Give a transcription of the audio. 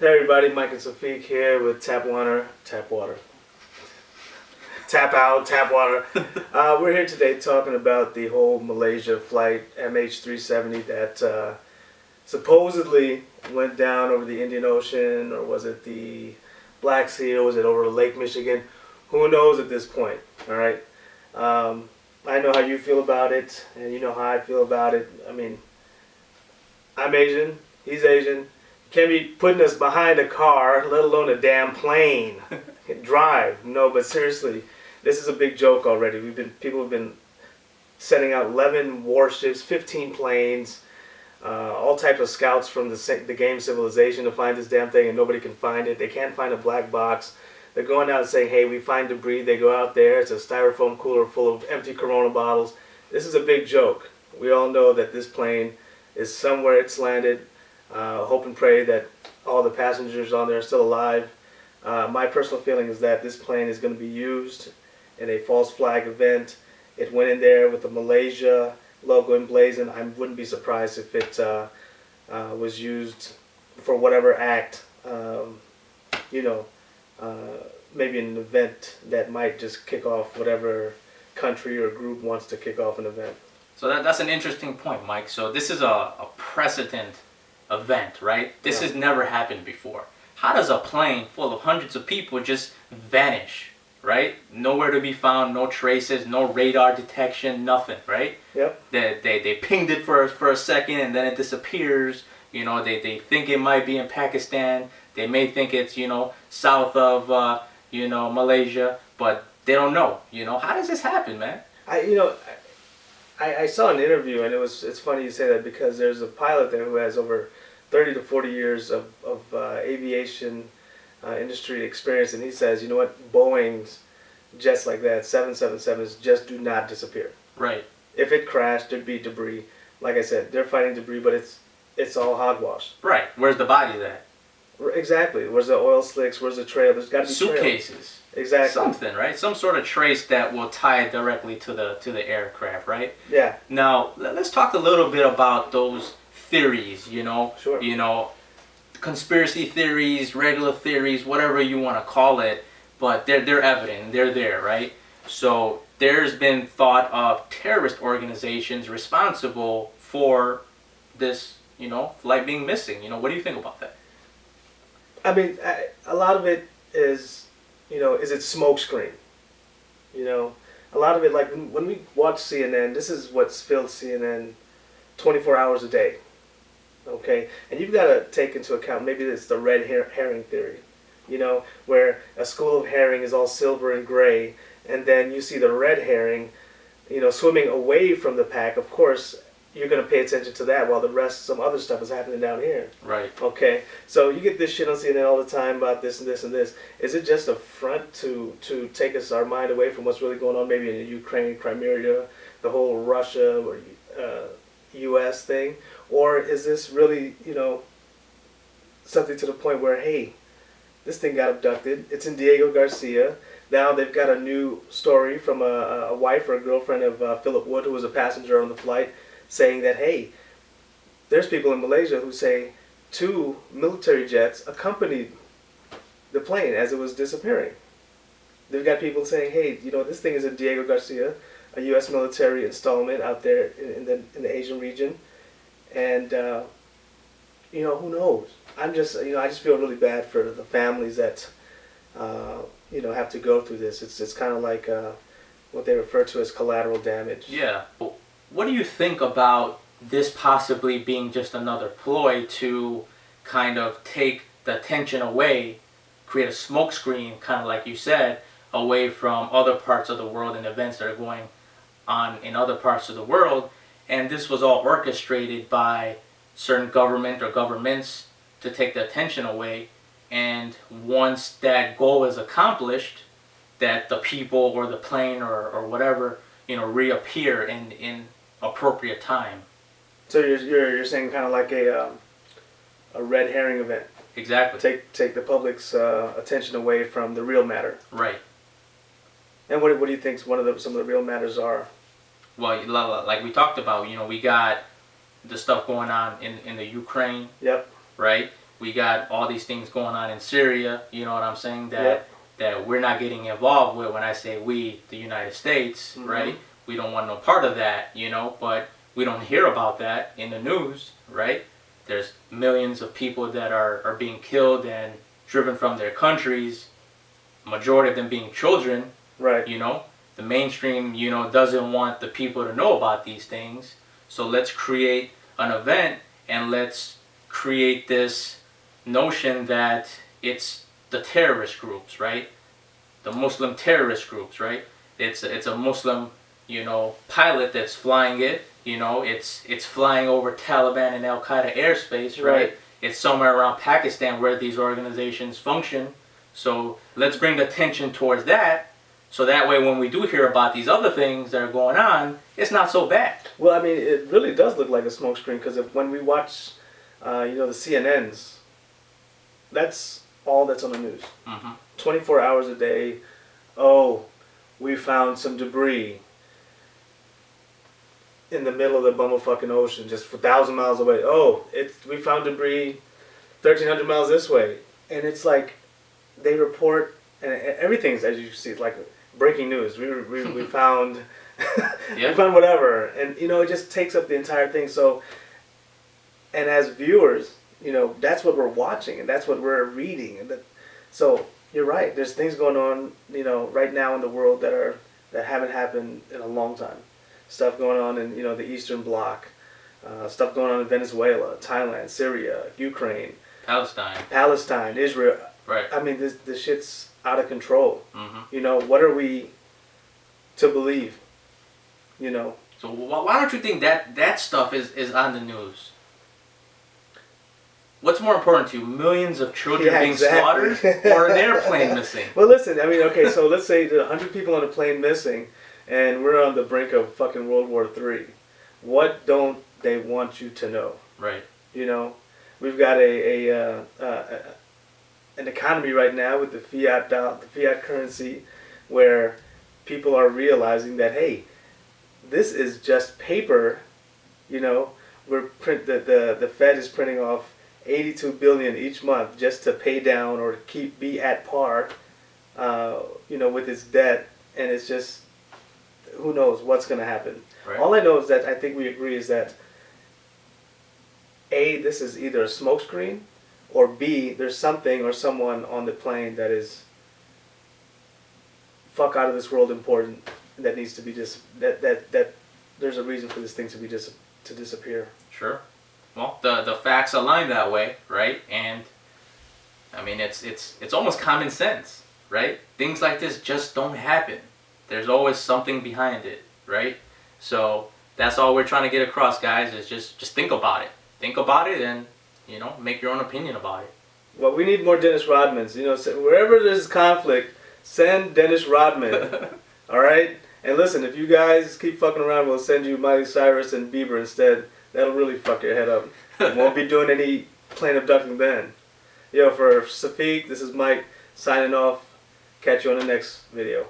Hey everybody, Mike and Safik here with Tap Water, Tap Out, Tap Water. We're here today talking about the whole Malaysia flight MH370 that supposedly went down over the Indian Ocean, or was it the Black Sea, or was it over Lake Michigan? Who knows at this point, all right? I know how you feel about it, and you know how I feel about it. I mean, I'm Asian, he's Asian. Can't be putting us behind a car, let alone a damn plane. Drive. No, but seriously, this is a big joke already. People have been sending out 11 warships, 15 planes, all types of scouts from the game Civilization to find this damn thing, and nobody can find it. They can't find a black box. They're going out and saying, hey, we find debris. They go out there. It's a styrofoam cooler full of empty Corona bottles. This is a big joke. We all know that this plane is somewhere it's landed. Hope and pray that all the passengers on there are still alive. My personal feeling is that this plane is going to be used in a false flag event. It went in there with the Malaysia logo emblazoned. I wouldn't be surprised if it was used for whatever act, maybe an event that might just kick off whatever country or group wants to kick off an event. So that's an interesting point, Mike. So this is a precedent event, right? This has never happened before. How does a plane full of hundreds of people just vanish, right? Nowhere to be found, no traces, no radar detection, nothing, right? Yep. They pinged it for a second and then it disappears. You know, they think it might be in Pakistan. They may think it's, south of, Malaysia, but they don't know. How does this happen, man? I saw an interview, and it's funny you say that, because there's a pilot there who has over 30 to 40 years of aviation industry experience, and he says, you know what, Boeing's jets like that, 777s, just do not disappear. Right. If it crashed, there'd be debris. Like I said, they're fighting debris, but it's all hogwash. Right. Where's the body at? Exactly. Where's the oil slicks? Where's the trail? There's got to be suitcases. Trail. Exactly. Something, right? Some sort of trace that will tie it directly to the aircraft, right? Yeah. Now, let's talk a little bit about those theories, Sure. Conspiracy theories, regular theories, whatever you want to call it, but they're evident, they're there, right? So there's been thought of terrorist organizations responsible for this, flight being missing. What do you think about that? I mean, a lot of it is, is it smoke screen? A lot of it, like when we watch CNN, this is what's filled CNN 24 hours a day. Okay? And you've got to take into account, maybe it's the red herring theory, where a school of herring is all silver and gray, and then you see the red herring, swimming away from the pack. Of course, you're going to pay attention to that while the rest, some other stuff is happening down here. Right. Okay? So you get this shit on CNN all the time about this and this and this. Is it just a front to take our mind away from what's really going on, maybe in Ukraine, Crimea, the whole Russia or U.S. thing? Or is this really, something to the point where, hey, this thing got abducted. It's in Diego Garcia. Now they've got a new story from a wife or a girlfriend of Philip Wood, who was a passenger on the flight, saying that, hey, there's people in Malaysia who say 2 military jets accompanied the plane as it was disappearing. They've got people saying, hey, this thing is in Diego Garcia, a U.S. military installment out there in the Asian region. And, who knows? I just feel really bad for the families that, have to go through this. It's kind of like what they refer to as collateral damage. Yeah. What do you think about this possibly being just another ploy to kind of take the attention away, create a smokescreen, kind of like you said, away from other parts of the world and events that are going on in other parts of the world? And this was all orchestrated by certain government or governments to take the attention away. And once that goal is accomplished, that the people or the plane or whatever, reappear in appropriate time. So you're saying kind of like a red herring event. Exactly. Take the public's attention away from the real matter. Right. And what do you think some of the real matters are? Well, like we talked about, we got the stuff going on in the Ukraine. Yep. Right. We got all these things going on in Syria, you know what I'm saying, that Yep. that we're not getting involved with. When I say we, the United States, Mhm. right? We don't want no part of that, you know, but we don't hear about that in the news, right? There's millions of people that are being killed and driven from their countries, majority of them being children, Right. you know. The mainstream, you know, doesn't want the people to know about these things. So let's create an event and let's create this notion that it's the terrorist groups, right? The Muslim terrorist groups, right? It's a Muslim, you know, pilot that's flying it. You know, it's flying over Taliban and Al Qaeda airspace, right? Right. It's somewhere around Pakistan where these organizations function. So let's bring the attention towards that. So that way, when we do hear about these other things that are going on, it's not so bad. Well, I mean, it really does look like a smokescreen because when we watch, the CNNs, that's all that's on the news. Mm-hmm. 24 hours a day. Oh, we found some debris in the middle of the bumblefucking ocean, just 1,000 miles away. Oh, we found debris 1,300 miles this way, and it's like they report, and everything's, as you see, like breaking news. We found Yeah. we found whatever, and it just takes up the entire thing. So, and as viewers, that's what we're watching, and that's what we're reading, and so you're right. There's things going on, right now in the world that haven't happened in a long time. Stuff going on in the Eastern Bloc, stuff going on in Venezuela, Thailand, Syria, Ukraine, Palestine, Israel. right? I mean, this shit's out of control. Mm-hmm. What are we to believe? So why don't you think that stuff is on the news? What's more important to you, millions of children being slaughtered or an airplane missing? Well, listen, I mean, okay, so let's say there are 100 people on a plane missing, and we're on the brink of fucking World War III. What don't they want you to know? Right. We've got an economy right now with the fiat currency, where people are realizing that, hey, this is just paper. The Fed is printing off 82 billion each month just to pay down or be at par, with its debt, and it's just, who knows what's going to happen. Right. All I know is that I think we agree is that A, this is either a smokescreen, or B, there's something or someone on the plane that is fuck out of this world important, that needs to be that there's a reason for this thing to disappear. Sure. Well, the facts align that way, right? And I mean, it's almost common sense, right? Things like this just don't happen. There's always something behind it, right? So that's all we're trying to get across, guys, is just think about it. Think about it and, make your own opinion about it. Well, we need more Dennis Rodmans. Wherever there's conflict, send Dennis Rodman. All right? And listen, if you guys keep fucking around, we'll send you Miley Cyrus and Bieber instead. That'll really fuck your head up. Won't be doing any plane abducting then. For Safiq, this is Mike signing off. Catch you on the next video.